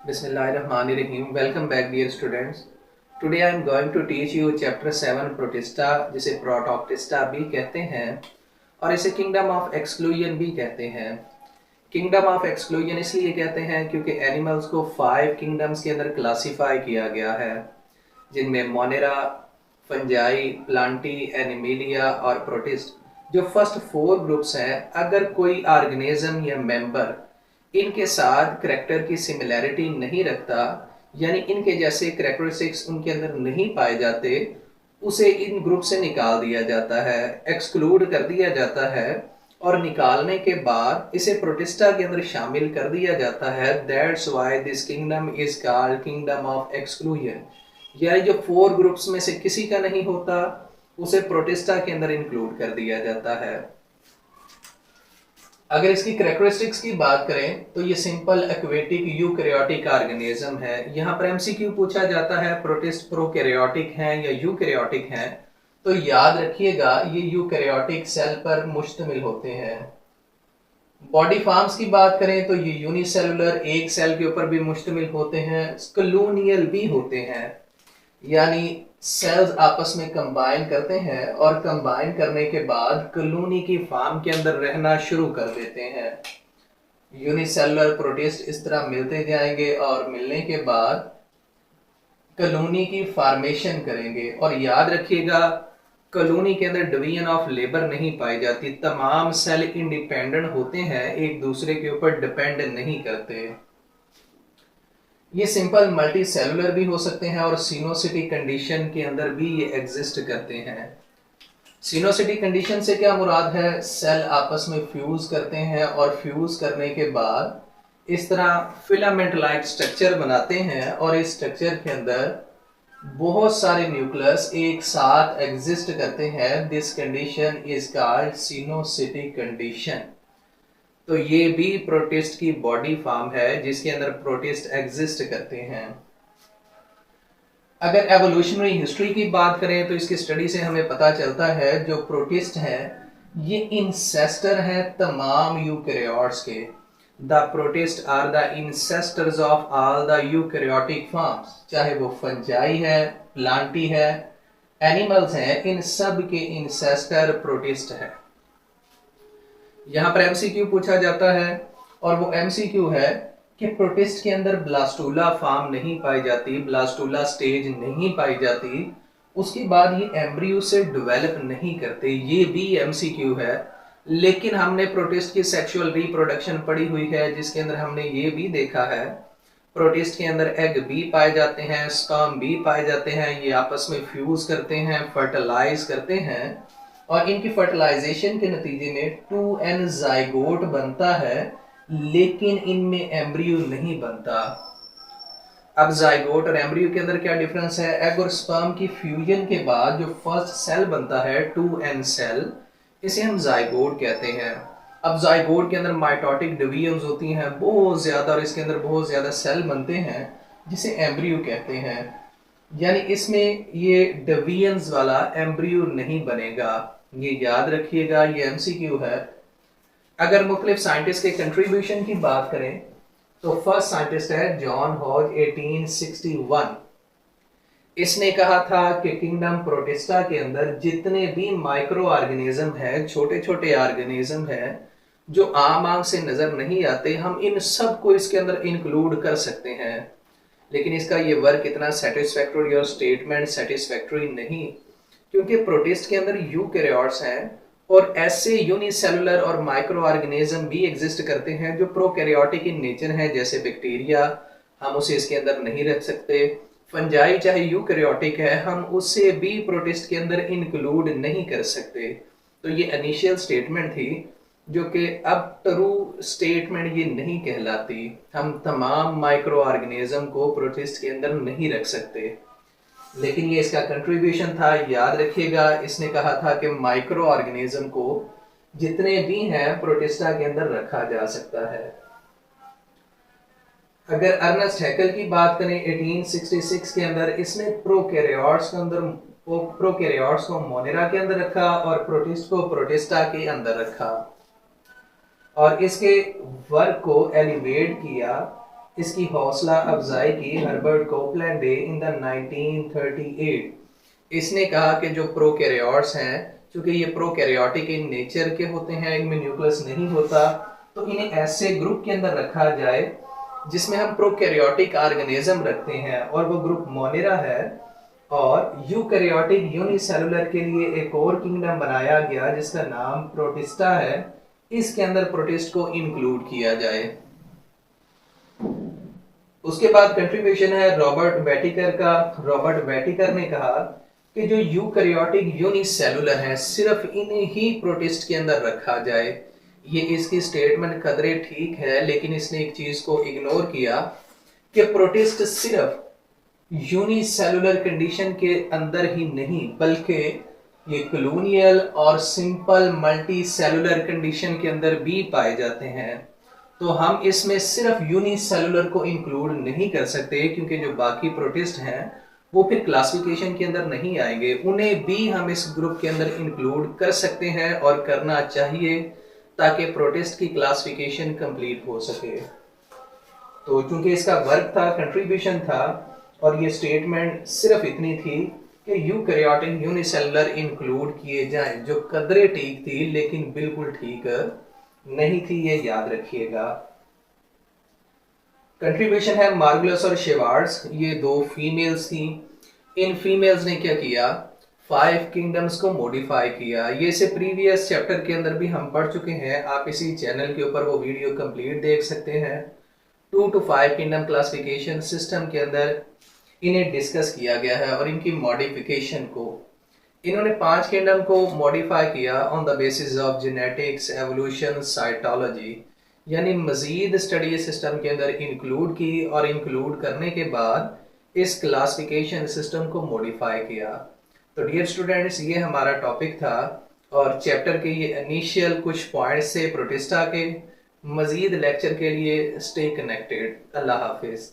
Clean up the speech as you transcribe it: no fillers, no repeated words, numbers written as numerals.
Bismillahirrahmanirrahim. Welcome back, dear students. Today I am going to teach you chapter 7 Protista, जिसे Protoctista भी कहते हैं और इसे Kingdom of Exclusion भी कहते हैं. Kingdom of Exclusion इसलिए कहते हैं क्योंकि एनिमल्स को 5 किंगडम्स के अंदर क्लासीफाई किया गया है, जिनमें मोनेरा, फंजाई, प्लांटी, एनिमिलिया और प्रोटिस्ट. जो फर्स्ट 4 ग्रुप्स हैं, अगर कोई ऑर्गेनिज्म या मेंबर इनके साथ करेक्टर की सिमिलैरिटी नहीं रखता, यानी इनके जैसे करेक्टरिस्टिक्स उनके अंदर नहीं पाए जाते, उसे इन ग्रुप से निकाल दिया जाता है, एक्सक्लूड कर दिया जाता है और निकालने के बाद इसे प्रोटिस्टा के अंदर शामिल कर दिया जाता है. That's why this kingdom is called kingdom of exclusion. यानी जो 4 ग्रुप्स में से किसी का नहीं होता उसे प्रोटिस्टा के अंदर इंक्लूड कर दिया जाता है. अगर इसकी करेक्टरिस्टिक्स की बात करें तो ये सिंपल एक्वेटिक यूकैरियोटिक ऑर्गेनिज्म है. यहाँ पर एमसीक्यू पूछा जाता है प्रोटिस्ट प्रोकैरियोटिक हैं या यूकैरियोटिक हैं, तो याद रखिएगा ये यूकैरियोटिक सेल पर मुश्तमिल होते हैं. बॉडी फॉर्म्स की बात करें तो ये यूनिसेलुलर एक सेल के ऊपर भी मुश्तमिल होते हैं, कॉलोनियल भी होते हैं, यानी सेल्स आपस में कंबाइन करते हैं और कंबाइन करने के बाद कॉलोनी की फॉर्म के अंदर रहना शुरू कर देते हैं. यूनिसेलुलर प्रोटिस्ट इस तरह मिलते जाएंगे और मिलने के बाद कॉलोनी की फॉर्मेशन करेंगे. और याद रखिएगा कॉलोनी के अंदर डिवीजन ऑफ लेबर नहीं पाई जाती, तमाम सेल इंडिपेंडेंट होते हैं, एक दूसरे के ऊपर डिपेंड नहीं करते. ये सिंपल मल्टी सेलुलर भी हो सकते हैं और सिनोसिटी कंडीशन के अंदर भी ये एग्जिस्ट करते हैं. सिनोसिटी कंडीशन से क्या मुराद है? सेल आपस में फ्यूज करते हैं और फ्यूज करने के बाद इस तरह फिलामेंट लाइक स्ट्रक्चर बनाते हैं और इस स्ट्रक्चर के अंदर बहुत सारे न्यूक्लियस एक साथ एग्जिस्ट करते हैं. This condition is called synostosis condition. तो ये भी प्रोटिस्ट की बॉडी फॉर्म है जिसके अंदर प्रोटिस्ट एग्जिस्ट करते हैं. अगर एवोल्यूशनरी हिस्ट्री की बात करें तो इसकी स्टडी से हमें पता चलता है जो प्रोटिस्ट हैं ये इंसेस्टर हैं तमाम यूकैरियोट्स के. The protist are the ancestors of all the eukaryotic forms. चाहे वो फंजाई है, प्लांटी है, एनिमल्स हैं, इन सब के इंसेस्टर प्रोटिस्ट है. यहाँ पर एमसीक्यू पूछा जाता है और वो एमसीक्यू है कि प्रोटिस्ट के अंदर ब्लास्टूला फॉर्म नहीं पाई जाती, ब्लास्टूला स्टेज नहीं पाई जाती, उसके बाद ये एम्ब्रियो से डेवलप नहीं करते. ये भी एमसीक्यू है. लेकिन हमने प्रोटिस्ट की सेक्सुअल रिप्रोडक्शन पढ़ी हुई है जिसके अंदर हमने ये भी देखा है प्रोटिस्ट के अंदर एग भी पाए जाते हैं, स्पर्म भी पाए जाते हैं, ये आपस में फ्यूज करते हैं, फर्टिलाइज करते हैं और इनकी फर्टिलाइजेशन के नतीजे में 2n जाइगोट बनता है, लेकिन इनमें एम्ब्रियो नहीं बनता. अब जाइगोट और एम्ब्रियो के अंदर क्या डिफरेंस है? एग और स्पर्म की फ्यूजन के बाद जो फर्स्ट सेल बनता है 2n सेल, इसे हम जाइगोट कहते हैं. अब जाइगोट के अंदर माइटोटिक डिवीजन्स होती हैं बहुत ज्यादा और इसके अंदर बहुत ज्यादा सेल बनते हैं जिसे एम्ब्रियो कहते हैं. यानी इसमें ये डिवीजन्स वाला एम्ब्रियो नहीं बनेगा. ये याद रखिएगा, ये एमसीक्यू है. अगर मुख्तलिफ साइंटिस्ट के कंट्रीब्यूशन की बात करें तो फर्स्ट साइंटिस्ट है जॉन हॉज 1861. इसने कहा था कि किंगडम प्रोटिस्टा के अंदर जितने भी माइक्रो ऑर्गेनिज्म है, छोटे छोटे ऑर्गेनिज्म है जो आम आंख से नजर नहीं आते, हम इन सब को इसके अंदर इंक्लूड कर सकते हैं. लेकिन इसका ये वर्क इतना सेटिस्फैक्टरी और स्टेटमेंट सेटिस्फैक्टरी नहीं, क्योंकि प्रोटिस्ट के अंदर यूकैरियोट्स हैं और ऐसे यूनिसेलुलर और माइक्रो ऑर्गेनिज्म भी एग्जिस्ट करते हैं जो प्रोकैरियोटिक इन नेचर हैं, जैसे बैक्टीरिया, हम उसे इसके अंदर नहीं रख सकते. फंजाई चाहे यूकैरियोटिक है, हम उसे भी प्रोटिस्ट के अंदर इंक्लूड नहीं कर सकते. तो ये इनिशियल स्टेटमेंट थी जो कि अब ट्रू स्टेटमेंट ये नहीं कहलाती. हम तमाम माइक्रो ऑर्गेनिज्म को प्रोटिस्ट के अंदर नहीं रख सकते. लेकिन ये इसका कंट्रीब्यूशन था. याद रखिएगा इसने कहा था कि माइक्रो ऑर्गेनिज्म को जितने भी हैं प्रोटिस्टा के अंदर रखा जा सकता है. अगर अर्नेस्ट हैकेल की बात करें 1866 के अंदर, इसने प्रोकैरियोट्स को मोनेरा के अंदर रखा और प्रोटिस्ट को प्रोटिस्टा के अंदर रखा और इसके वर्क को एलिवेट किया इसकी हौसला अफजाई की हर्बर्ट कोपलैंड ने इन द 1938। इसने कहा कि जो प्रोकैरियोट्स हैं, क्योंकि ये प्रोकैरियोटिक इन नेचर के होते हैं, इनमें न्यूक्लियस नहीं होता, तो इन्हें ऐसे ग्रुप के अंदर रखा जाए जिसमें हम प्रोकैरियोटिक ऑर्गेनिज्म रखते हैं, और वो ग्रुप मोनेरा है। और यूकैरियोटिक यूनिसेलुलर के लिए एक और किंगडम बनाया गया जिसका नाम प्रोटिस्टा है। इसके अंदर प्रोटिस्ट को इंक्लूड किया जाए। उसके बाद कंट्रीब्यूशन है रॉबर्ट बैटिकर का। रॉबर्ट बैटिकर ने कहा कि जो यूकैरियोटिक यूनिसेलुलर है, सिर्फ इन्हें ही प्रोटिस्ट के अंदर रखा जाए। ये इसकी स्टेटमेंट कदरे ठीक है, लेकिन इसने एक चीज को इग्नोर किया कि प्रोटिस्ट सिर्फ यूनिसेलुलर कंडीशन के अंदर ही नहीं, बल्कि ये कॉलोनियल और सिंपल मल्टी सेलुलर कंडीशन के अंदर भी पाए जाते हैं। तो हम इसमें सिर्फ यूनिसेलुलर को इंक्लूड नहीं कर सकते, क्योंकि जो बाकी प्रोटिस्ट हैं वो फिर क्लासिफिकेशन के अंदर नहीं आएंगे। उन्हें भी हम इस ग्रुप के अंदर इंक्लूड कर सकते हैं और करना चाहिए, ताकि प्रोटिस्ट की क्लासिफिकेशन कंप्लीट हो सके। तो चूंकि इसका वर्क था, कंट्रीब्यूशन था, और ये स्टेटमेंट सिर्फ इतनी थी कि यूकैरियोटिक यूनिसेलुलर इंक्लूड किए जाएं, जो कदरे ठीक थी लेकिन बिल्कुल ठीक नहीं थी, ये याद रखिएगा। कंट्रीब्यूशन है मार्गुलस और शेवार्ड्स, ये दो फीमेल्स थी। इन फीमेल्स ने क्या किया, 5 किंगडम्स को मॉडिफाई किया। ये से प्रीवियस चैप्टर के अंदर भी हम पढ़ चुके हैं, आप इसी चैनल के ऊपर वो वीडियो कंप्लीट देख सकते हैं। 2 to 5 किंगडम क्लासिफिकेशन सिस्टम के अंदर इन्हें डिस्कस किया गया है, और इनकी मॉडिफिकेशन को इन्होंने 5 किंगडम को मॉडिफाई किया on the basis of genetics, evolution, cytology, यानी मजीद स्टडी सिस्टम के अंदर इंक्लूड की, और इंक्लूड करने के बाद इस क्लासिफिकेशन सिस्टम को मॉडिफाई किया। तो डियर स्टूडेंट्स, ये हमारा टॉपिक था, और चैप्टर के ये इनिशियल कुछ पॉइंट्स से प्रोटिस्टा के। मजीद लेक्चर के लिए स्टे कनेक्टेड। अल्लाह हाफिज।